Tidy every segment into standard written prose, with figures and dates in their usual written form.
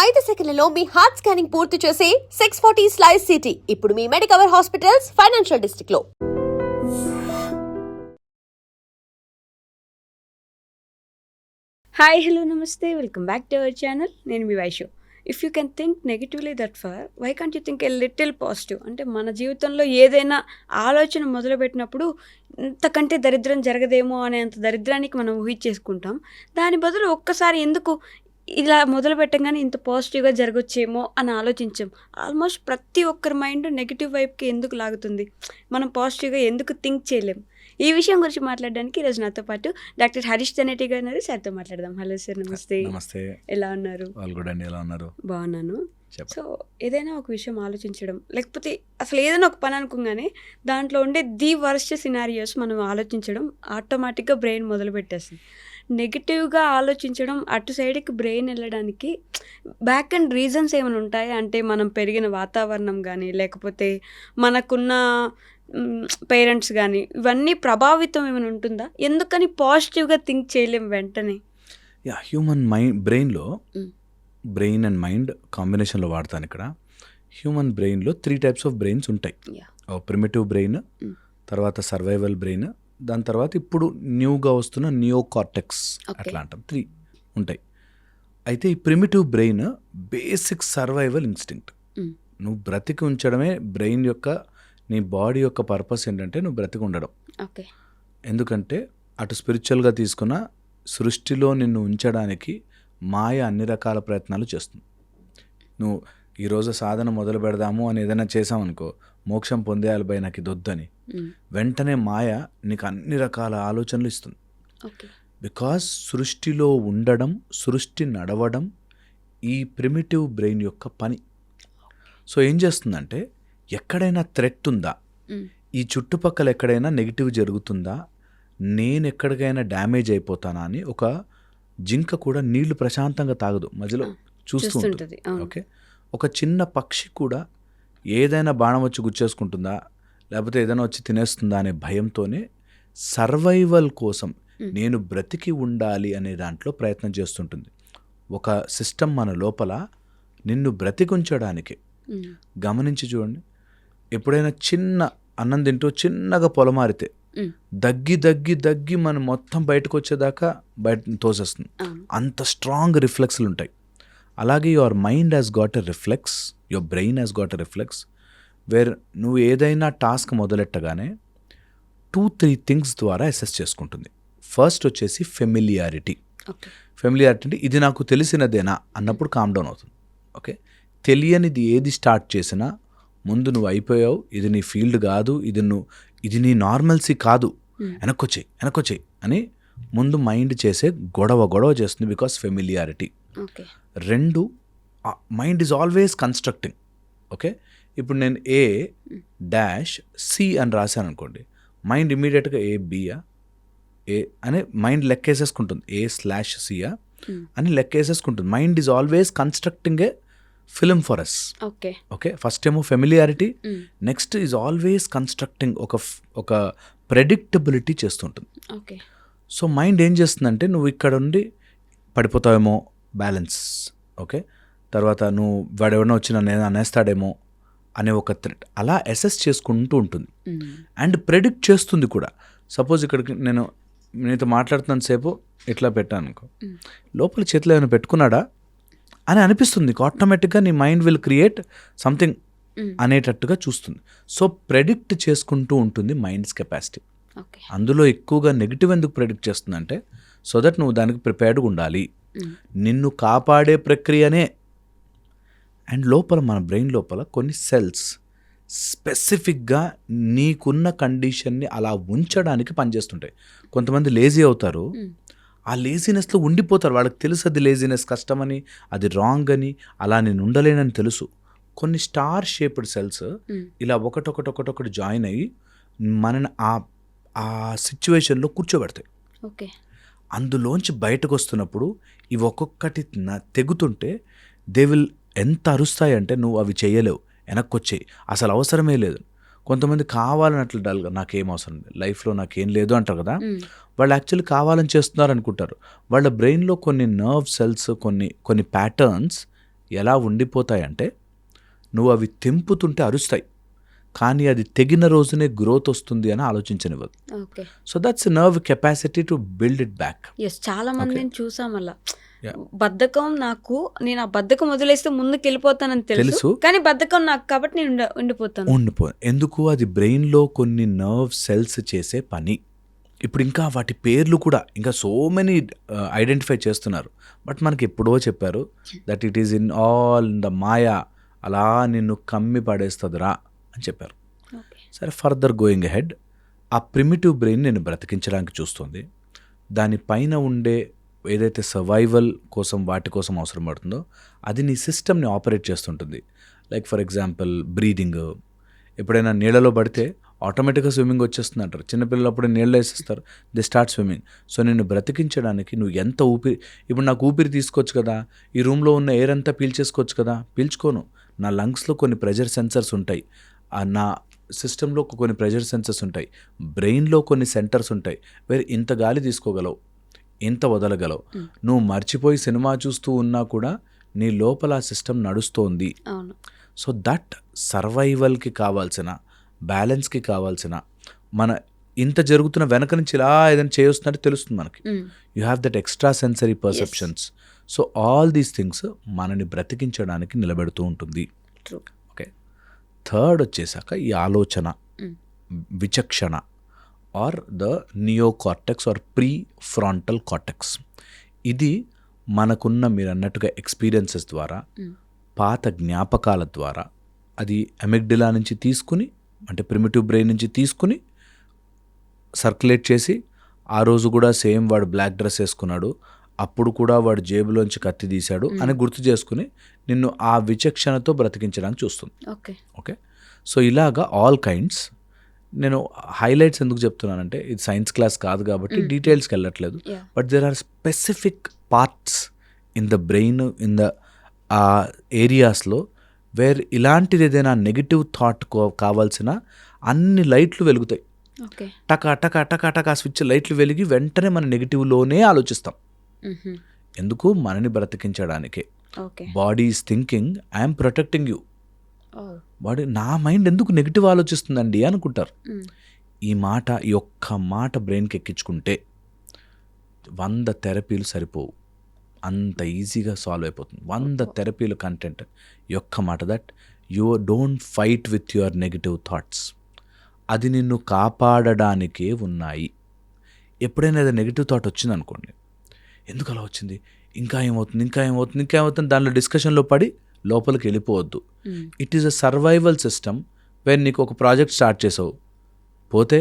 5 సెకన్లలో మీ heart scanning పూర్తి చేసి 640 స్లైస్ సిటీ ఇప్పుడు మీ మెడికవర్ హాస్పిటల్స్ ఫైనాన్షియల్ డిస్ట్రిక్ట్ లో. హాయ్ హలో నమస్తే, welcome back to our channel. నేను మీ Vaishu. If you can think negatively that far, why can't you think a little positive? అంటే మన జీవితంలో ఏదైనా ఆలోచన మొదలుపెట్టినప్పుడు ఇంతకంటే దరిద్రం జరగదేమో అనేంత దరిద్రానికి మనం ఊహించేసుకుంటాం. దాని బదులు ఒక్కసారి ఎందుకు ఇలా మొదలు పెట్టగానే ఇంత పాజిటివ్గా జరగచ్చేమో అని ఆలోచించాం. ఆల్మోస్ట్ ప్రతి ఒక్కరి మైండ్ నెగిటివ్ వైపుకి ఎందుకు లాగుతుంది? మనం పాజిటివ్గా ఎందుకు థింక్ చేయలేం? ఈ విషయం గురించి మాట్లాడడానికి ఈరోజు నాతో పాటు డాక్టర్ హరీష్ తెనేటి గారు ఉన్నారు. సార్తో మాట్లాడదాం. హలో సార్, నమస్తే. నమస్తే. ఎలా ఉన్నారు? ఎలా ఉన్నారు? బాగున్నాను. సో ఏదైనా ఒక విషయం ఆలోచించడం, లేకపోతే అసలు ఏదైనా ఒక పని అనుకోగానే దాంట్లో ఉండే ది వర్స్ట్ సినారియోస్ మనం ఆలోచించడం ఆటోమేటిక్గా బ్రెయిన్ మొదలు పెట్టేస్తుంది. నెగిటివ్గా ఆలోచించడం అటు సైడ్కి బ్రెయిన్ వెళ్ళడానికి బ్యాక్ అండ్ రీజన్స్ ఏమైనా ఉంటాయి? అంటే మనం పెరిగిన వాతావరణం కానీ, లేకపోతే మనకున్న పేరెంట్స్ కానీ, ఇవన్నీ ప్రభావితం ఏమైనా ఉంటుందా? ఎందుకని పాజిటివ్గా థింక్ చేయలేం వెంటనే? హ్యూమన్ బ్రెయిన్ అండ్ మైండ్ కాంబినేషన్లో వాడతాను ఇక్కడ. హ్యూమన్ బ్రెయిన్లో 3 types ఆఫ్ బ్రెయిన్స్ ఉంటాయి. ప్రిమిటివ్ బ్రెయిన్, తర్వాత సర్వైవల్ బ్రెయిన్, దాని తర్వాత ఇప్పుడు న్యూగా వస్తున్న నియోకార్టెక్స్, అట్లా అంటాం. 3 ఉంటాయి. అయితే ఈ primitive brain basic survival instinct. నువ్వు బ్రతికి ఉంచడమే బ్రెయిన్ యొక్క, నీ బాడీ యొక్క పర్పస్ ఏంటంటే నువ్వు బ్రతికి ఉండడం. ఎందుకంటే అటు స్పిరిచువల్గా తీసుకున్న సృష్టిలో నిన్ను ఉంచడానికి మాయ అన్ని రకాల ప్రయత్నాలు చేస్తుంది. నువ్వు ఈరోజు సాధన మొదలు పెడదాము అని ఏదైనా చేసామనుకో, మోక్షం పొందేయాలి బై నాకు ఇది వద్దని, వెంటనే మాయ నీకు అన్ని రకాల ఆలోచనలు ఇస్తుంది. బికాస్ సృష్టిలో ఉండడం, సృష్టి నడవడం ఈ ప్రిమిటివ్ బ్రెయిన్ యొక్క పని. సో ఏం చేస్తుందంటే, ఎక్కడైనా థ్రెట్ ఉందా, ఈ చుట్టుపక్కల ఎక్కడైనా నెగిటివ్ జరుగుతుందా, నేను ఎక్కడికైనా డ్యామేజ్ అయిపోతానా అని ఒక జింక కూడా నీళ్లు ప్రశాంతంగా తాగదు, మధ్యలో చూస్తూ ఉంటుంది. ఓకే, ఒక చిన్న పక్షి కూడా ఏదైనా బాణం వచ్చి గుచ్చేసుకుంటుందా, లేకపోతే ఏదైనా వచ్చి తినేస్తుందా అనే భయంతోనే సర్వైవల్ కోసం నేను బ్రతికి ఉండాలి అనే దాంట్లో ప్రయత్నం చేస్తుంటుంది. ఒక సిస్టమ్ మన లోపల నిన్ను బ్రతికుంచడానికి. గమనించి చూడండి, ఎప్పుడైనా చిన్న అన్నం తింటూ చిన్నగా పొలమారితే దగ్గి దగ్గి దగ్గి మనం మొత్తం బయటకు వచ్చేదాకా బయట తోసేస్తుంది. అంత స్ట్రాంగ్ రిఫ్లెక్స్లు ఉంటాయి. అలాగే your mind has got a reflex, your brain has got a reflex where నువ్వు ఏదైనా టాస్క్ మొదలెట్టగానే 2-3 థింగ్స్ ద్వారా అసెస్ చేసుకుంటుంది. ఫస్ట్ వచ్చేసి ఫెమిలియారిటీ. ఫెమిలియారిటీ అంటే ఇది నాకు తెలిసినదేనా అన్నప్పుడు కామ్ డౌన్ అవుతుంది. ఓకే, తెలియనిది ఏది స్టార్ట్ చేసినా ముందు నువ్వు అయిపోయావు, ఇది నీ ఫీల్డ్ కాదు, ఇది నీ నార్మల్సీ కాదు, వెనక్కొచ్చేయి అని ముందు మైండ్ చేసే గొడవ చేస్తుంది. Because familiarity. 2, mind is always constructing. Okay, ఇప్పుడు నేను A-C అని రాశాను అనుకోండి, మైండ్ ఇమీడియట్గా ఏ అని మైండ్ లెక్కేసేసుకుంటుంది. A/C అని లెక్కేసేసుకుంటుంది. Mind is always constructing a film for us. Okay, first ఏమో familiarity, next is always constructing ఒక ప్రెడిక్టబిలిటీ చేస్తుంటుంది. సో మైండ్ ఏం చేస్తుందంటే, నువ్వు ఇక్కడ ఉండి పడిపోతావేమో, బ్యాలెన్స్. ఓకే, తర్వాత నువ్వు వాడెవడో వచ్చి నన్ను అనేస్తాడేమో అనే ఒక థ్రెట్ అలా అసెస్ చేసుకుంటూ ఉంటుంది. అండ్ ప్రెడిక్ట్ చేస్తుంది కూడా. సపోజ్ ఇక్కడికి నేను నీతో మాట్లాడుతున్నంత సేపు ఇట్లా పెట్టాను అనుకో, లోపల చేతిలో ఏమైనా పెట్టుకున్నాడా అని అనిపిస్తుంది. ఆటోమేటిక్గా నీ మైండ్ విల్ క్రియేట్ సంథింగ్ అనేటట్టుగా చూస్తుంది. సో ప్రెడిక్ట్ చేసుకుంటూ ఉంటుంది మైండ్స్ కెపాసిటీ. అందులో ఎక్కువగా నెగిటివ్ ఎందుకు ప్రెడిక్ట్ చేస్తుందంటే, సో దట్ నువ్వు దానికి ప్రిపేర్డ్గా ఉండాలి, నిన్ను కాపాడే ప్రక్రియనే. అండ్ లోపల మన బ్రెయిన్ లోపల కొన్ని సెల్స్ స్పెసిఫిక్గా నీకున్న కండిషన్ని అలా ఉంచడానికి పనిచేస్తుంటాయి. కొంతమంది లేజీ అవుతారు, ఆ లేజినెస్లో ఉండిపోతారు. వాళ్ళకి తెలుసు అది లేజినెస్ కష్టమని, అది రాంగ్ అని, అలా నేను ఉండలేనని తెలుసు. కొన్ని స్టార్ షేప్డ్ సెల్స్ ఇలా ఒకటొకటి జాయిన్ అయ్యి మనని ఆ సిచ్యువేషన్లో కూర్చోబెడతాయి. అందులోంచి బయటకు వస్తున్నప్పుడు ఇవి ఒక్కొక్కటి తెగుతుంటే దే విల్ ఎంత అరుస్తాయంటే నువ్వు అవి చేయలేవు, వెనక్కొచ్చేయి, అసలు అవసరమే లేదు. కొంతమంది కావాలని అట్లా డల్గా నాకేం అవసరం లేదు, లైఫ్లో నాకేం లేదు అంటారు కదా, వాళ్ళు యాక్చువల్లీ కావాలని చేస్తున్నారు అనుకుంటారు. వాళ్ళ బ్రెయిన్లో కొన్ని నర్వ్ సెల్స్, కొన్ని ప్యాటర్న్స్ ఎలా ఉండిపోతాయంటే నువ్వు అవి తెంపుతుంటే అరుస్తాయి, కానీ అది తెగిన రోజునే గ్రోత్ వస్తుంది అని ఆలోచించనివ్వదు. Okay. So that's nerve capacity to build it back. Yes, చాలా మందిని చూసాం అలా. Yeah. బద్ధకం నాకు, నేను ఆ బద్ధకం వదిలేస్తే ముందుకు వెళ్ళిపోతానని తెలుసు, కానీ బద్ధకం నాకు కాబట్టి నేను ఉండిపోతాను. ఎందుకు? అది బ్రెయిన్లో కొన్ని నర్వ్ సెల్స్ చేసే పని. ఇప్పుడు ఇంకా వాటి పేర్లు కూడా ఇంకా సో మెనీ ఐడెంటిఫై చేస్తున్నారు. బట్ మనకి ఎప్పుడో చెప్పారు that it is in all the maya, అలా నిన్ను కమ్మి పడేస్తుందిరా అని చెప్పారు. సరే, ఫర్దర్ గోయింగ్ అహెడ్, ఆ ప్రిమిటివ్ బ్రెయిన్ నేను బ్రతికించడానికి చూస్తుంది. దానిపైన ఉండే ఏదైతే సర్వైవల్ కోసం వాటి కోసం అవసరం పడుతుందో అది నీ సిస్టమ్ని ఆపరేట్ చేస్తుంటుంది. Like for example breathing. ఎప్పుడైనా నీళ్ళలో పడితే ఆటోమేటిక్గా స్విమ్మింగ్ వచ్చేస్తుంది అంటారు. చిన్నపిల్లలు అప్పుడు నీళ్ళు వేసేస్తారు, దే స్టార్ట్ స్విమ్మింగ్. సో నిన్ను బ్రతికించడానికి నువ్వు ఎంత ఊపిరి, ఇప్పుడు నాకు ఊపిరి తీసుకోవచ్చు కదా, ఈ రూమ్లో ఉన్న ఎయిర్ అంతా పీల్చేసుకోవచ్చు కదా, పీల్చుకోను. నా లంగ్స్లో కొన్ని ప్రెషర్ సెన్సర్స్ ఉంటాయి, నా సిస్టంలో కొన్ని ప్రెషర్ సెన్సర్స్ ఉంటాయి, బ్రెయిన్లో కొన్ని సెంటర్స్ ఉంటాయి వేరే ఇంత గాలి తీసుకోగలవు, ఇంత వదలగలవు. నువ్వు మర్చిపోయి సినిమా చూస్తూ ఉన్నా కూడా నీ లోపల ఆ సిస్టమ్ నడుస్తోంది. సో దట్ సర్వైవల్కి కావాల్సిన, బ్యాలెన్స్కి కావాల్సిన, మన ఇంత జరుగుతున్న వెనక నుంచి ఇలా ఏదైనా చేయొస్తున్నట్టు తెలుస్తుంది మనకి. You have that extra sensory perceptions. So all these things మనని బ్రతికించడానికి నిలబెడుతూ ఉంటుంది. ఓకే. థర్డ్ వచ్చేసాక ఈ ఆలోచన, విచక్షణ, or the neocortex or prefrontal cortex. ఇది మనకున్న, మీరు అన్నట్టుగా ఎక్స్పీరియన్సెస్ ద్వారా, పాత జ్ఞాపకాల ద్వారా, అది అమిగ్డిలా నుంచి తీసుకుని, అంటే ప్రిమిటివ్ బ్రెయిన్ నుంచి తీసుకుని సర్క్యులేట్ చేసి, ఆ రోజు కూడా సేమ్ వాడు బ్లాక్ డ్రెస్ వేసుకున్నాడు, అప్పుడు కూడా వాడు జేబులోంచి కత్తి తీశాడు అని గుర్తు చేసుకుని నిన్ను ఆ విచక్షణతో బ్రతికించడానికి చూస్తుంది. ఓకే. సో ఇలాగా ఆల్ కైండ్స్. నేను హైలైట్స్ ఎందుకు చెప్తున్నానంటే ఇది సైన్స్ క్లాస్ కాదు కాబట్టి డీటెయిల్స్కి వెళ్ళట్లేదు. But there are specific parts in the brain, in the ఏరియాస్లో వేర్ ఇలాంటిది ఏదైనా నెగిటివ్ థాట్ కావాల్సిన అన్ని లైట్లు వెలుగుతాయి. టకా టకా టకా టకా స్విచ్ లైట్లు వెలిగి వెంటనే మన నెగిటివ్లోనే ఆలోచిస్తాం. ఎందుకు? మనని బ్రతికించడానికే. Body is thinking I'm protecting you. వాడు నా మైండ్ ఎందుకు నెగిటివ్ ఆలోచిస్తుందండి అనుకుంటారు. ఈ ఒక్క మాట బ్రెయిన్కి ఎక్కించుకుంటే 100 థెరపీలు సరిపోవు, అంత ఈజీగా సాల్వ్ అయిపోతుంది. 100 థెరపీల కంటెంట్ ఈ ఒక్క మాట, that you don't fight with your negative thoughts. అది నిన్ను కాపాడడానికే ఉన్నాయి. ఎప్పుడైనా ఏదో నెగిటివ్ థాట్ వచ్చింది అనుకోండి, ఎందుకు అలా వచ్చింది, ఇంకా ఏమవుతుంది దానిలో డిస్కషన్లో పడి లోపలికి వెళ్ళిపోవద్దు. It is a survival system. Where నీకు ఒక ప్రాజెక్ట్ స్టార్ట్ చేసావు, పోతే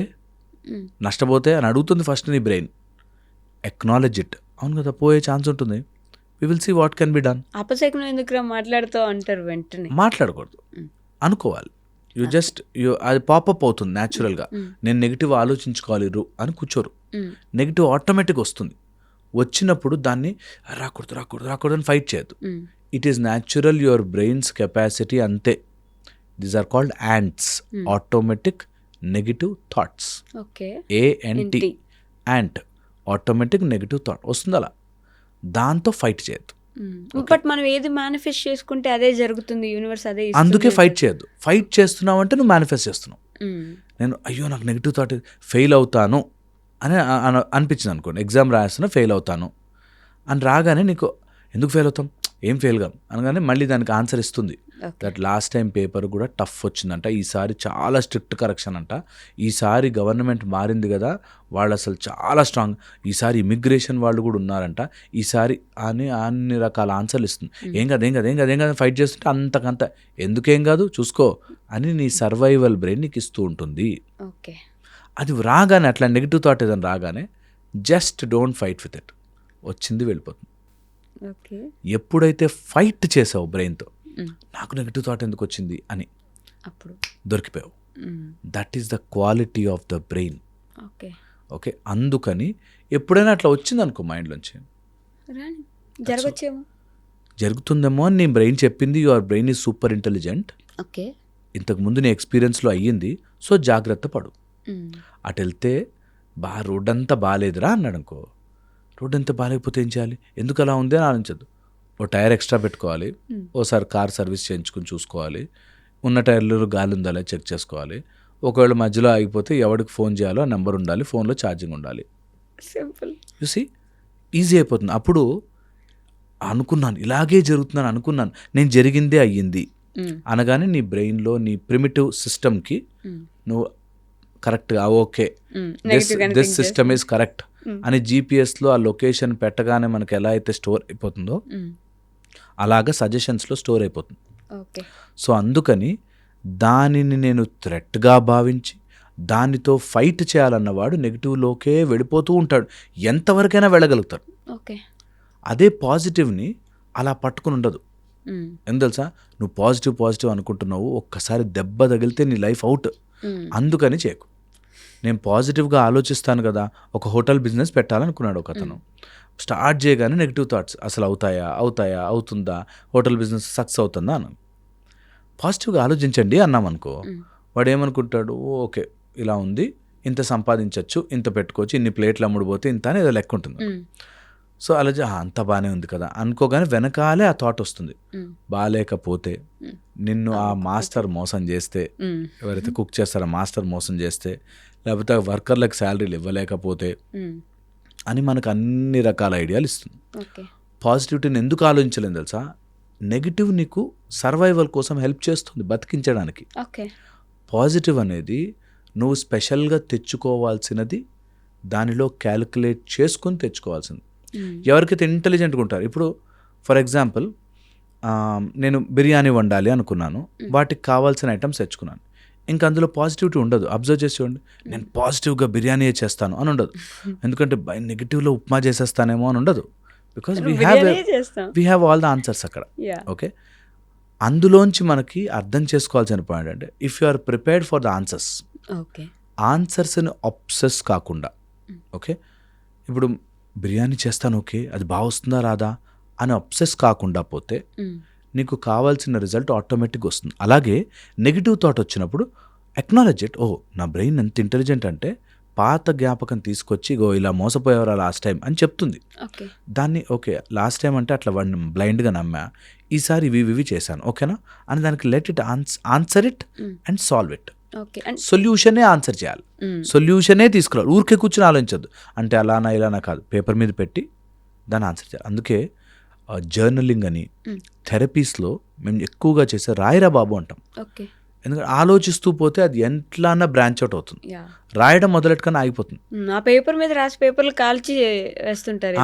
నష్టపోతే అని అడుగుతుంది ఫస్ట్ నీ బ్రెయిన్. Acknowledge it. అవును కదా, పోయే ఛాన్స్ ఉంటుంది. We will see what can be done. అపశకునం ఎందుకు మాట్లాడుతావు అంటారు. వెంటనే మాట్లాడకూడదు, అనుకోవాలి. అది పాపప్ అవుతుంది న్యాచురల్గా. నేను నెగిటివ్ ఆలోచించుకోవాలి అని కూర్చోరు. నెగిటివ్ ఆటోమేటిక్ వస్తుంది. వచ్చినప్పుడు దాన్ని రాకూడదు అని ఫైట్ చేయద్దు. It is natural, your brain's capacity అంతే. These are called ants, automatic negative thoughts. ANT, ant, automatic negative thought వస్తుంది. అలా దాంతో ఫైట్ చేయొద్దు. బట్ మనం ఏది మేనిఫెస్ట్ చేసుకుంటే అదే జరుగుతుంది, యూనివర్స్ అదే. అందుకే ఫైట్ చేయొద్దు. ఫైట్ చేస్తున్నావు అంటే నువ్వు మేనిఫెస్ట్ చేస్తున్నావు. నేను అయ్యో నాకు నెగిటివ్ థాట్, ఫెయిల్ అవుతాను అని అనిపించింది అనుకోండి. ఎగ్జామ్ రాస్తున్నా ఫెయిల్ అవుతాను అని రాగానే నీకు ఎందుకు ఫెయిల్ అవుతాం, ఏం ఫెయిల్ కాదు అనగానే మళ్ళీ దానికి ఆన్సర్ ఇస్తుంది. దట్ లాస్ట్ టైం పేపర్ కూడా టఫ్ వచ్చిందంట, ఈసారి చాలా స్ట్రిక్ట్ కరెక్షన్ అంట, ఈసారి గవర్నమెంట్ మారింది కదా వాళ్ళు అసలు చాలా స్ట్రాంగ్, ఈసారి ఇమిగ్రేషన్ వాళ్ళు కూడా ఉన్నారంట, ఈసారి అని అన్ని రకాల ఆన్సర్లు ఇస్తుంది. ఏం కాదు ఫైట్ చేస్తుంటే అంతకంత ఎందుకేం కాదు చూసుకో అని నీ సర్వైవల్ బ్రెయిన్ నీకు ఇస్తూ ఉంటుంది. అది రాగానే అట్లా నెగిటివ్ థాట్ ఏదైనా రాగానే just don't fight with it, వచ్చింది వెళ్ళిపోతుంది. ఎప్పుడైతే ఫైట్ చేసావు బ్రెయిన్తో, నాకు నెగిటివ్ థాట్ ఎందుకు వచ్చింది అని, అప్పుడు దొరికిపోయావు. That is the quality of the brain. Okay. అందుకని ఎప్పుడైనా అట్లా వచ్చింది అనుకో మైండ్లోంచి, జరుగుతుందేమో అని నీ బ్రెయిన్ చెప్పింది. Your brain is super intelligent. ఇంతకుముందు నీ ఎక్స్పీరియన్స్లో అయ్యింది, సో జాగ్రత్త పడు. అటు వెళ్తే రోడ్ అంతా బాగాలేదురా అన్నాడు అనుకో, రోడ్ అంతా బాగాలేకపోతే ఏం చేయాలి, ఎందుకు అలా ఉంది అని ఆలోచించద్దు. ఓ టైర్ ఎక్స్ట్రా పెట్టుకోవాలి, ఓసారి కార్ సర్వీస్ చేయించుకుని చూసుకోవాలి, ఉన్న టైర్లు గాలి ఉందా లేదా చెక్ చేసుకోవాలి, ఒకవేళ మధ్యలో ఆగిపోతే ఎవరికి ఫోన్ చేయాలో ఆ నెంబర్ ఉండాలి, ఫోన్లో ఛార్జింగ్ ఉండాలి. సింపుల్. చూసి ఈజీ అయిపోతుంది. అప్పుడు అనుకున్నాను ఇలాగే జరుగుతుందని అనుకున్నాను, నేను జరిగిందే అయ్యింది అనగానే నీ బ్రెయిన్లో నీ ప్రిమిటివ్ సిస్టమ్కి నువ్వు కరెక్ట్గా okay this system is correct అని జీపీఎస్లో ఆ లొకేషన్ పెట్టగానే మనకి ఎలా అయితే స్టోర్ అయిపోతుందో అలాగా సజెషన్స్లో స్టోర్ అయిపోతుంది. ఓకే. సో అందుకని దానిని నేను థ్రెట్గా భావించి దానితో ఫైట్ చేయాలన్నవాడు నెగిటివ్లోకే వెళ్ళిపోతూ ఉంటాడు, ఎంతవరకైనా వెళ్ళగలుగుతాడు. ఓకే. అదే పాజిటివ్ని అలా పట్టుకుని ఉండదు. ఎందుకు తెలుసా, నువ్వు పాజిటివ్ అనుకుంటున్నావు, ఒక్కసారి దెబ్బ తగిలితే నీ లైఫ్ అవుట్. అందుకని చేయకు. నేను పాజిటివ్గా ఆలోచిస్తాను కదా, ఒక హోటల్ బిజినెస్ పెట్టాలనుకున్నాడు ఒక అతను, స్టార్ట్ చేయగానే నెగిటివ్ థాట్స్, అసలు అవుతుందా, హోటల్ బిజినెస్ సక్సెస్ అవుతుందా అని. పాజిటివ్గా ఆలోచించండి అన్నామనుకో, వాడు ఏమనుకుంటాడు, ఓకే ఇలా ఉంది, ఇంత సంపాదించవచ్చు, ఇంత పెట్టుకోవచ్చు, ఇన్ని ప్లేట్లు అమ్ముడుపోతే ఇంత అని ఏదో లెక్క ఉంటుంది. సో అలా అంత బాగానే ఉంది కదా అనుకోగానే వెనకాలే ఆ థాట్ వస్తుంది. బాగాలేకపోతే నిన్ను ఆ మాస్టర్ మోసం చేస్తే, ఎవరైతే కుక్ చేస్తారో మాస్టర్ మోసం చేస్తే, లేకపోతే వర్కర్లకు శాలరీలు ఇవ్వలేకపోతే అని మనకు అన్ని రకాల ఐడియాలు ఇస్తుంది. పాజిటివిటీని ఎందుకు ఆలోచించలేం తెలుసా, నెగిటివ్ నీకు సర్వైవల్ కోసం హెల్ప్ చేస్తుంది, బతికించడానికి. పాజిటివ్ అనేది నువ్వు స్పెషల్గా తెచ్చుకోవాల్సినది, దానిలో క్యాలిక్యులేట్ చేసుకుని తెచ్చుకోవాల్సింది. ఎవరికైతే ఇంటెలిజెంట్గా ఉంటారు, ఇప్పుడు ఫర్ ఎగ్జాంపుల్ నేను బిర్యానీ వండాలి అనుకున్నాను, వాటికి కావాల్సిన ఐటమ్స్ తెచ్చుకున్నాను, ఇంకా అందులో పాజిటివిటీ ఉండదు. అబ్జర్వ్ చేసి చూడండి, నేను పాజిటివ్గా బిర్యానీ చేస్తాను అని ఉండదు, ఎందుకంటే నెగిటివ్లో ఉప్మా చేసేస్తానేమో అని ఉండదు. Because we have all the answers అక్కడ. ఓకే, అందులోంచి మనకి అర్థం చేసుకోవాల్సిన పాయింట్ అంటే, if you are prepared for the answers, ఆన్సర్స్ని అబ్సెస్ కాకుండా, ఓకే ఇప్పుడు బిర్యానీ చేస్తాను, ఓకే అది బాగా వస్తుందా రాదా అని అబ్సెస్ కాకుండా పోతే నీకు కావాల్సిన రిజల్ట్ ఆటోమేటిక్గా వస్తుంది. అలాగే నెగిటివ్ థాట్ వచ్చినప్పుడు అక్నాలెడ్జ్ ఇట్, ఓ నా బ్రెయిన్ ఎంత ఇంటెలిజెంట్ అంటే పాత జ్ఞాపకం తీసుకొచ్చి ఇలా మోసపోయేవారా లాస్ట్ టైం అని చెప్తుంది. దాన్ని ఓకే లాస్ట్ టైం అంటే అట్లా వాడిని బ్లైండ్గా నమ్మా, ఈసారి ఇవి చేశాను ఓకేనా అని దానికి let it answer it and solve it. సొల్యూషనే ఆన్సర్ చేయాలి, సొల్యూషనే తీసుకురావాలి, ఊరికే కూర్చొని ఆలోచించద్దు. అంటే అలానా ఇలానా కాదు, పేపర్ మీద పెట్టి దాన్ని ఆన్సర్ చేయాలి. అందుకే జర్నలింగ్ అని థెరపీస్లో మేము ఎక్కువగా చేసే రాయరా బాబు అంటాం. ఎందుకంటే ఆలోచిస్తూ పోతే అది ఎట్లా బ్రాంచ్ అవుట్ అవుతుంది, రాయడం మొదలెట్టుకొని ఆగిపోతుంది. ఆ పేపర్ మీద రాసి పేపర్లు కాల్చి వేస్తుంటారు.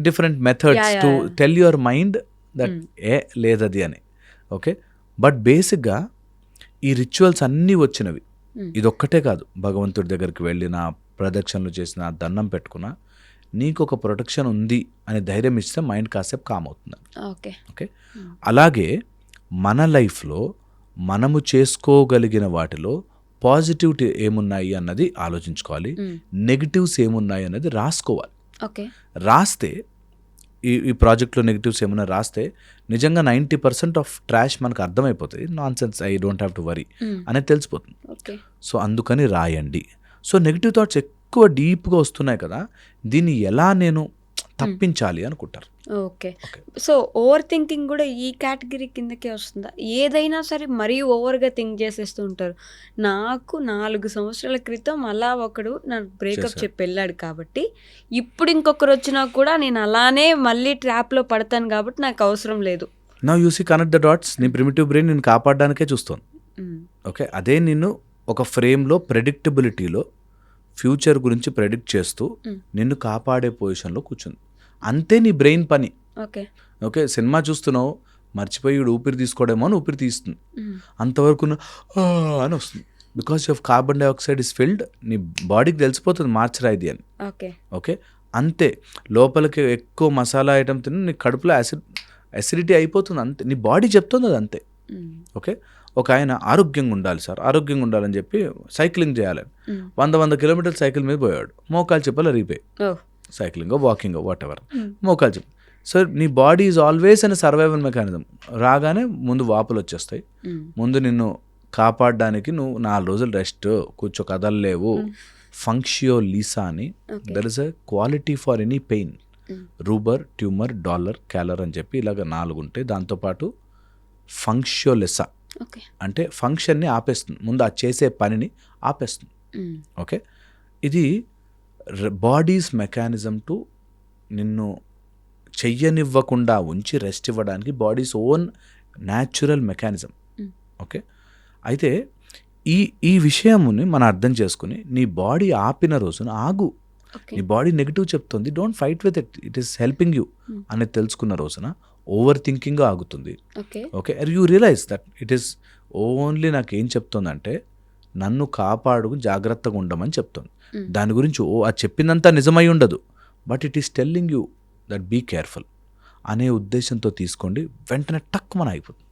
Different methods to tell your mind that లేదది అని. ఓకే, బట్ బేసిక్గా ఈ రిచువల్స్ అన్నీ వచ్చినవి ఇదొక్కటే కాదు, భగవంతుడి దగ్గరికి వెళ్ళిన, ప్రదక్షిణలు చేసిన, దండం పెట్టుకున్నా, నీకు ఒక ప్రొటెక్షన్ ఉంది అని ధైర్యం ఇస్తే మైండ్ కాసేపు కామ్ అవుతుంది. ఓకే, అలాగే మన లైఫ్లో మనము చేసుకోగలిగిన వాటిలో పాజిటివిటీ ఏమున్నాయి అన్నది ఆలోచించుకోవాలి, నెగిటివ్స్ ఏమున్నాయి అన్నది రాసుకోవాలి. రాస్తే ఈ ప్రాజెక్ట్లో నెగిటివ్స్ ఏమైనా రాస్తే నిజంగా 90% ఆఫ్ ట్రాష్ మనకు అర్థమైపోతుంది. Non sense, I don't have to worry అనేది తెలిసిపోతుంది. సో అందుకని రాయండి. సో నెగిటివ్ థాట్స్ ఎక్కువ డీప్గా వస్తున్నాయి కదా, దీన్ని ఎలా నేను తప్పించాలి అనుకుంటారు. ఓకే, సో ఓవర్ థింకింగ్ కూడా ఈ కేటగిరీ కిందకే వస్తుందా? ఏదైనా సరే మరీ ఓవర్గా థింక్ చేసేస్తూ ఉంటారు. నాకు 4 సంవత్సరాల క్రితం అలా ఒకడు నాకు బ్రేకప్ చెప్పి వెళ్ళాడు కాబట్టి ఇప్పుడు ఇంకొకరు వచ్చినా కూడా నేను అలానే మళ్ళీ ట్రాప్లో పడతాను కాబట్టి నాకు అవసరం లేదు. Now you see connect the dots. నీ ప్రిమిటివ్ బ్రెయిన్ నేను కాపాడడానికే చూస్తాను. ఓకే, అదే నిన్ను ఒక ఫ్రేమ్లో ప్రెడిక్టబిలిటీలో ఫ్యూచర్ గురించి ప్రెడిక్ట్ చేస్తూ నిన్ను కాపాడే పొజిషన్లో కూర్చుంది. అంతే నీ బ్రెయిన్ పని. ఓకే, సినిమా చూస్తున్నావు, మర్చిపోయి ఊపిరి తీసుకోవడేమో అని ఊపిరి తీస్తుంది, అంతవరకు అని వస్తుంది. Because of carbon dioxide is filled, నీ బాడీకి తెలిసిపోతుంది మార్చరా ఇది అని. ఓకే, అంతే. లోపలికి ఎక్కువ మసాలా ఐటమ్ తిని నీ కడుపులో అసిడిటీ అయిపోతుంది, అంతే. నీ బాడీ చెప్తుంది అది, అంతే. ఓకే, ఒక ఆయన ఆరోగ్యంగా ఉండాలి సార్, ఆరోగ్యంగా ఉండాలని చెప్పి సైక్లింగ్ చేయాలని 100 కిలోమీటర్లు సైకిల్ మీద పోయాడు, మోకాలు చెప్పాలి అరిగిపోయి, సైక్లింగో వాకింగో వాట్ ఎవర్, మోకాలు చెప్పు. సో నీ బాడీ ఈజ్ ఆల్వేస్ అనే సర్వైవల్ మెకానిజం. రాగానే ముందు వాపులు వచ్చేస్తాయి, ముందు నిన్ను కాపాడడానికి నువ్వు 4 రోజులు రెస్ట్, కదలలేవు, ఫంక్షియో లీసా అని, there is a quality for any pain. Rubor, tumour, dolor, calor అని చెప్పి ఇలాగ 4 ఉంటాయి. దాంతోపాటు ఫంక్షియోలెసా ఓకే. అంటే ఫంక్షన్ని ఆపేస్తుంది, ముందు ఆ చేసే పనిని ఆపేస్తుంది. ఓకే, ఇది బాడీస్ మెకానిజం టు నిన్ను చెయ్యనివ్వకుండా ఉంచి రెస్ట్ ఇవ్వడానికి bodies own natural mechanism. Okay, అయితే ఈ విషయముని మనం అర్థం చేసుకుని నీ బాడీ ఆపిన రోజున ఆగు. నీ బాడీ నెగిటివ్ చెప్తుంది, don't fight with it, it is helping you అనేది తెలుసుకున్న రోజున ఓవర్ థింకింగ్ ఆగుతుంది. Okay, you realise that it is only నాకు ఏం చెప్తుందంటే నన్ను కాపాడు, జాగ్రత్తగా ఉండమని చెప్తుంది. దాని గురించి అది చెప్పిందంతా నిజమై ఉండదు, but it is telling you that be careful అనే ఉద్దేశంతో తీసుకోండి. వెంటనే టక్ మన అయిపోతుంది.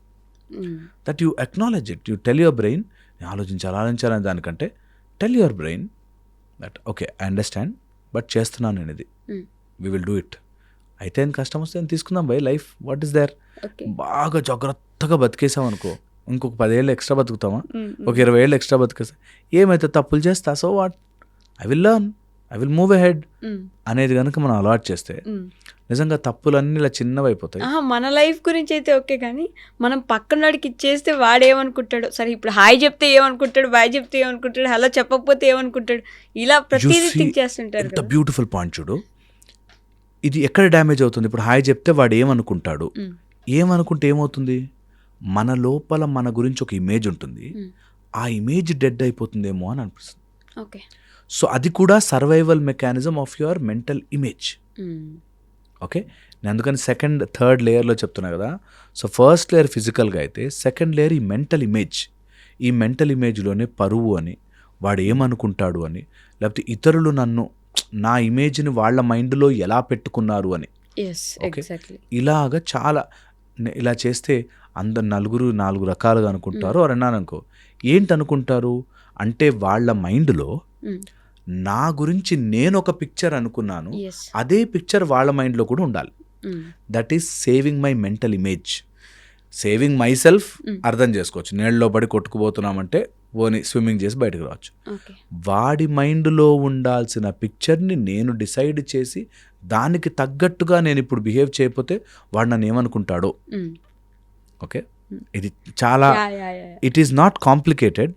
That you acknowledge it, you tell your brain, ఆలోచించాలని దానికంటే tell your brain that okay I understand, but చేస్తున్నాను నేను ఇది, వీ విల్ డూ ఇట్. అయితే ఏం కష్టం వస్తే నేను తీసుకుందాం by life, what is there. బాగా జాగ్రత్తగా బతికేసాం అనుకో, ఇంకొక 10 ఏళ్ళు ఎక్స్ట్రా బతుకుతామా, ఒక 20 ఏళ్ళు ఎక్స్ట్రా బతికేస్తా, ఏమైతే తప్పులు చేస్తా, so what, I will learn, I will move ahead అనేది కనుక మనం అలవాటు చేస్తే నిజంగా తప్పులన్నీ ఇలా చిన్నవి అయిపోతాయి. మన లైఫ్ గురించి అయితే ఓకే, కానీ మనం పక్కన వాడికి ఇచ్చేస్తే వాడు ఏమనుకుంటాడు, సరే ఇప్పుడు హాయ్ చెప్తే ఏమనుకుంటాడు, బాయ్ చెప్తే ఏమనుకుంటాడు, హలో చెప్పకపోతే ఏమనుకుంటాడు, ఇలా ప్రతిదీ థింక్ చేస్తుంటారు. ఎంత బ్యూటిఫుల్ పాయింట్ చూడు. ఇది ఎక్కడ డ్యామేజ్ అవుతుంది, ఇప్పుడు హాయ్ చెప్తే వాడు ఏమనుకుంటాడు, ఏమనుకుంటే ఏమవుతుంది, మన లోపల మన గురించి ఒక ఇమేజ్ ఉంటుంది, ఆ ఇమేజ్ డెడ్ అయిపోతుందేమో అని అనిపిస్తుంది. ఓకే, సో అది కూడా survival mechanism of your mental image. Okay, నేను అందుకని సెకండ్ థర్డ్ లేయర్లో చెప్తున్నా కదా. సో ఫస్ట్ లేయర్ ఫిజికల్గా అయితే, సెకండ్ లేయర్ ఈ మెంటల్ ఇమేజ్. ఈ మెంటల్ ఇమేజ్లోనే పరువు అని, వాడు ఏమనుకుంటాడు అని, లేకపోతే ఇతరులు నన్ను, నా ఇమేజ్ని వాళ్ళ మైండ్లో ఎలా పెట్టుకున్నారు అని. ఓకే, ఇలాగా చాలా ఇలా చేస్తే అందరు నలుగురు 4 రకాలుగా అనుకుంటారు. అన్నాను అనుకో, ఏంటి అనుకుంటారు అంటే వాళ్ళ మైండ్లో నా గురించి నేను ఒక పిక్చర్ అనుకున్నాను, అదే పిక్చర్ వాళ్ళ మైండ్లో కూడా ఉండాలి. That is saving my mental image. Saving my self అర్థం చేసుకోవచ్చు, నీళ్ళలో పడి కొట్టుకుపోతున్నామంటే ఓని స్విమ్మింగ్ చేసి బయటకు రావచ్చు. వాడి మైండ్లో ఉండాల్సిన పిక్చర్ని నేను డిసైడ్ చేసి దానికి తగ్గట్టుగా నేను ఇప్పుడు బిహేవ్ చేయకపోతే వాడు నన్ను ఏమనుకుంటాడో. ఓకే, ఇది చాలా, it is not complicated,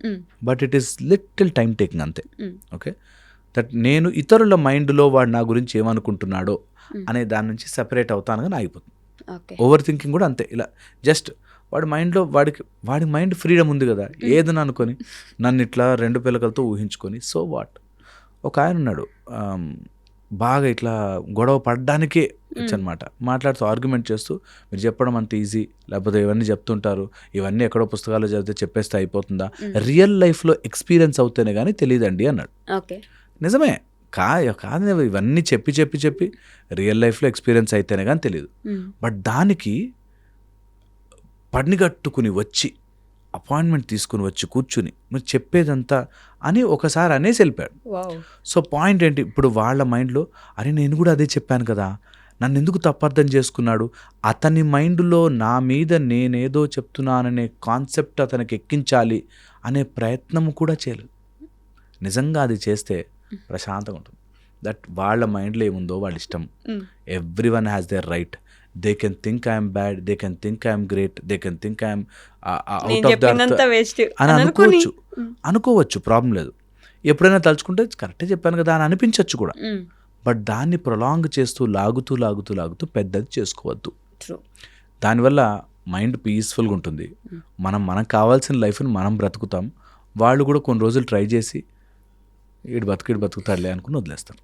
but it is little time taking అంతే. ఓకే, దట్ నేను ఇతరుల మైండ్లో వాడు నా గురించి ఏమనుకుంటున్నాడో అనే దాని నుంచి సెపరేట్ అవుతాను కానీ ఆగిపోతుంది. ఓవర్ థింకింగ్ కూడా అంతే, ఇలా జస్ట్ వాడి మైండ్లో వాడి మైండ్ ఫ్రీడమ్ ఉంది కదా, ఏదని అనుకొని నన్ను ఇట్లా 2 పిల్లకలతో ఊహించుకొని, సో వాట్. ఒక ఆయన ఉన్నాడు, బాగా ఇట్లా గొడవ పడడానికే వచ్చనమాట, మాట్లాడుతూ ఆర్గ్యుమెంట్ చేస్తూ, మీరు చెప్పడం అంత ఈజీ, లేకపోతే ఇవన్నీ చెప్తుంటారు, ఇవన్నీ ఎక్కడో పుస్తకాల్లో చదివితే చెప్పేస్తే అయిపోతుందా, రియల్ లైఫ్లో ఎక్స్పీరియన్స్ అవుతేనే కానీ తెలియదండి అన్నాడు. నిజమే, కాదు ఇవన్నీ చెప్పి రియల్ లైఫ్లో ఎక్స్పీరియన్స్ అయితేనే కానీ తెలియదు. బట్ దానికి పనిగట్టుకుని వచ్చి అపాయింట్మెంట్ తీసుకుని వచ్చి కూర్చుని మీరు చెప్పేదంతా అని ఒకసారి అనేసి వెళ్ళిపోయాడు. సో పాయింట్ ఏంటి, ఇప్పుడు వాళ్ళ మైండ్లో అరే నేను కూడా అదే చెప్పాను కదా, నన్ను ఎందుకు తప్పర్థం చేసుకున్నాడు, అతని మైండ్లో నా మీద నేనేదో చెప్తున్నాననే కాన్సెప్ట్ అతనికి ఎక్కించాలి అనే ప్రయత్నం కూడా చేయలేదు. నిజంగా అది చేస్తే ప్రశాంతంగా ఉంటుంది. దట్ వాళ్ళ మైండ్లో ఏముందో వాళ్ళ ఇష్టం. Every one has their right. They can think I'm bad, they can think I'm great, they can think I'm out of the అని అనుకోవచ్చు, ప్రాబ్లం లేదు. ఎప్పుడైనా తలుచుకుంటే కరెక్టే చెప్పాను కదా అని అనిపించవచ్చు కూడా. బట్ దాన్ని ప్రొలాంగ్ చేస్తూ లాగుతూ పెద్దది చేసుకోవద్దు. దానివల్ల మైండ్ పీస్ఫుల్గా ఉంటుంది. మనకు కావాల్సిన లైఫ్ని మనం బ్రతుకుతాం. వాళ్ళు కూడా కొన్ని రోజులు ట్రై చేసి ఈడు బతుకుతాడులే అనుకుని వదిలేస్తాం,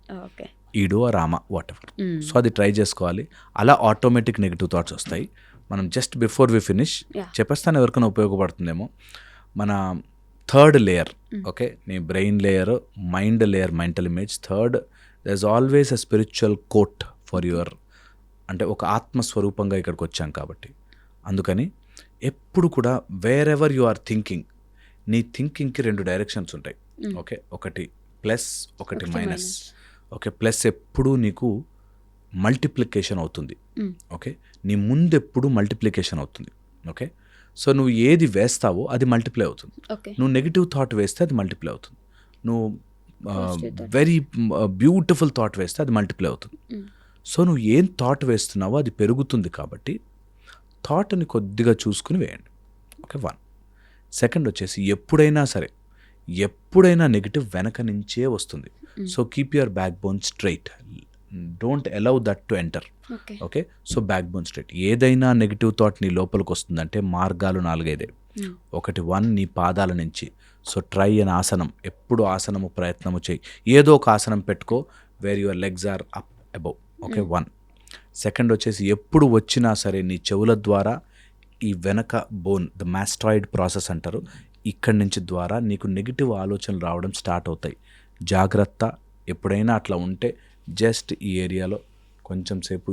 ఈడు రామ వాట్ ఎవర్. సో అది ట్రై చేసుకోవాలి. అలా ఆటోమేటిక్ నెగిటివ్ థాట్స్ వస్తాయి. మనం జస్ట్ బిఫోర్ వి ఫినిష్ చెప్పేస్తాను, ఎవరికైనా ఉపయోగపడుతుందేమో. మన థర్డ్ లేయర్, ఓకే, నీ brain layer, mind layer, mental image. Third, there is always a spiritual quote for your, అంటే ఒక ఆత్మస్వరూపంగా ఇక్కడికి వచ్చాం కాబట్టి. అందుకని ఎప్పుడు కూడా wherever you are thinking, నీ థింకింగ్కి 2 డైరెక్షన్స్ ఉంటాయి. ఓకే, ఒకటి ప్లస్, ఒకటి మైనస్. ఓకే, ప్లస్ ఎప్పుడూ నీకు మల్టిప్లికేషన్ అవుతుంది. ఓకే, నీ ముందు ఎప్పుడు మల్టిప్లికేషన్ అవుతుంది. ఓకే, సో నువ్వు ఏది వేస్తావో అది మల్టిప్లై అవుతుంది. నువ్వు నెగిటివ్ థాట్ వేస్తే అది మల్టిప్లై అవుతుంది. నువ్వు వెరీ బ్యూటిఫుల్ థాట్ వేస్తే అది మల్టిప్లై అవుతుంది. సో నువ్వు ఏం థాట్ వేస్తున్నావో అది పెరుగుతుంది కాబట్టి థాట్ని కొద్దిగా చూసుకుని వేయండి. ఓకే, 1. సెకండ్ వచ్చేసి ఎప్పుడైనా నెగిటివ్ వెనక నుంచే వస్తుంది. So keep your back bone straight, don't allow that to enter. Okay, so back bone straight. ఏదైనా నెగిటివ్ థాట్ నీ లోపలికి వస్తుందంటే మార్గాలు 4-5. ఒకటి 1 నీ పాదాల నుంచి. సో ట్రై అన్ ఆసనం, ఎప్పుడు ఆసనము ప్రయత్నము చేయి. ఏదో ఒక ఆసనం పెట్టుకో where your legs are up above. Okay, 1. Second వచ్చేసి ఎప్పుడు వచ్చినా సరే నీ చెవుల ద్వారా ఈ వెనక బోన్, ద మాస్టాయిడ్ ప్రాసెస్ అంటారు, ఇక్కడి నుంచి ద్వారా నీకు నెగిటివ్ ఆలోచనలు రావడం స్టార్ట్ అవుతాయి. జాగ్రత్త. ఎప్పుడైనా అట్లా ఉంటే జస్ట్ ఈ ఏరియాలో కొంచెం సేపు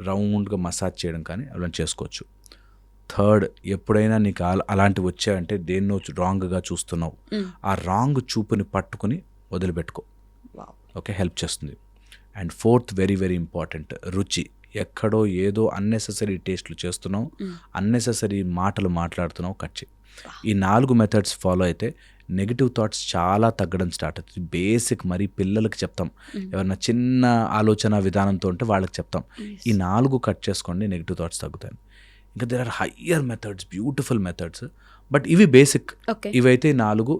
రౌండ్గా మసాజ్ చేయడం కానీ అలా చేసుకోవచ్చు. థర్డ్, ఎప్పుడైనా నీకు అలాంటివి వచ్చాయంటే దేన్నో రాంగ్గా చూస్తున్నావు, ఆ రాంగ్ చూపుని పట్టుకుని వదిలిపెట్టుకో. ఓకే, హెల్ప్ చేస్తుంది. And fourth, very very important, రుచి. ఎక్కడో ఏదో అన్నెసెసరీ టేస్ట్లు చేస్తున్నావు, అన్నెసెసరీ మాటలు మాట్లాడుతున్నావు, కట్ చేయి. ఈ 4 మెథడ్స్ ఫాలో అయితే నెగిటివ్ థాట్స్ చాలా తగ్గడం స్టార్ట్ అవుతుంది. బేసిక్ మరి పిల్లలకి చెప్తాం, ఎవరైనా చిన్న ఆలోచన విధానంతో ఉంటే వాళ్ళకి చెప్తాం, ఈ 4 కట్ చేసుకోండి, నెగిటివ్ థాట్స్ తగ్గుతాయి. ఇంకా there are higher methods, beautiful methods, but ఇవి బేసిక్. ఇవైతే 4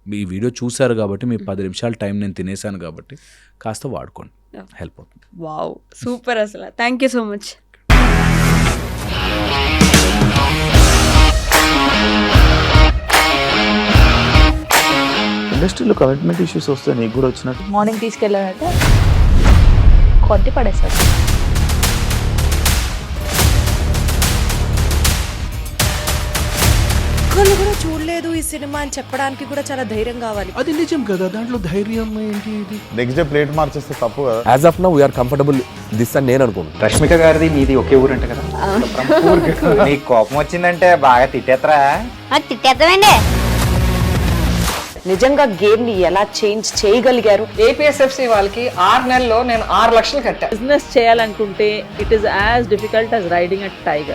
మీ వీడియో చూశారు కాబట్టి మీ 10 నిమిషాల టైం నేను తినేసాను కాబట్టి కాస్త వాడుకోండి, హెల్ప్ అవుతుంది. వావ్, సూపర్ అసలు. Thank you so much. ఇండస్ట్రీలో కమిట్మెంట్ ఇష్యూస్ వస్తే నీకు కూడా వచ్చినట్టు? మార్నింగ్ తీసుకెళ్ళాడంటే కొట్టి పడేస్తాడు. ఒక్కళ్ళు కూడా చూడలేదు ఈ సినిమా అని చెప్పడానికి కూడా చాలా ధైర్యం కావాలి. అది నిజం కదా, దాంట్లో ధైర్యం ఏంటి? ఇది నెక్స్ట్ డే ప్లేట్ మార్చేస్తే తప్పు కదా. As of now we're comfortable this అని నేను అనుకుంటున్నాను. రష్మిక గారిది మీది ఒకే ఊరంట కదా? నీకు కోపం వచ్చిందంటే బాగా తిట్టేత్తరా? తిట్టేద్దామండి. నిజంగా గేమ్ ని ఎలా చేంజ్ చేయగలిగారు? ఏపీఎస్ఎఫ్సి వాళ్ళకి 6 నెలల్లో నేను 6 లక్షలు కట్టా. బిజినెస్ చేయాలనుకుంటే it is as difficult as riding a tiger.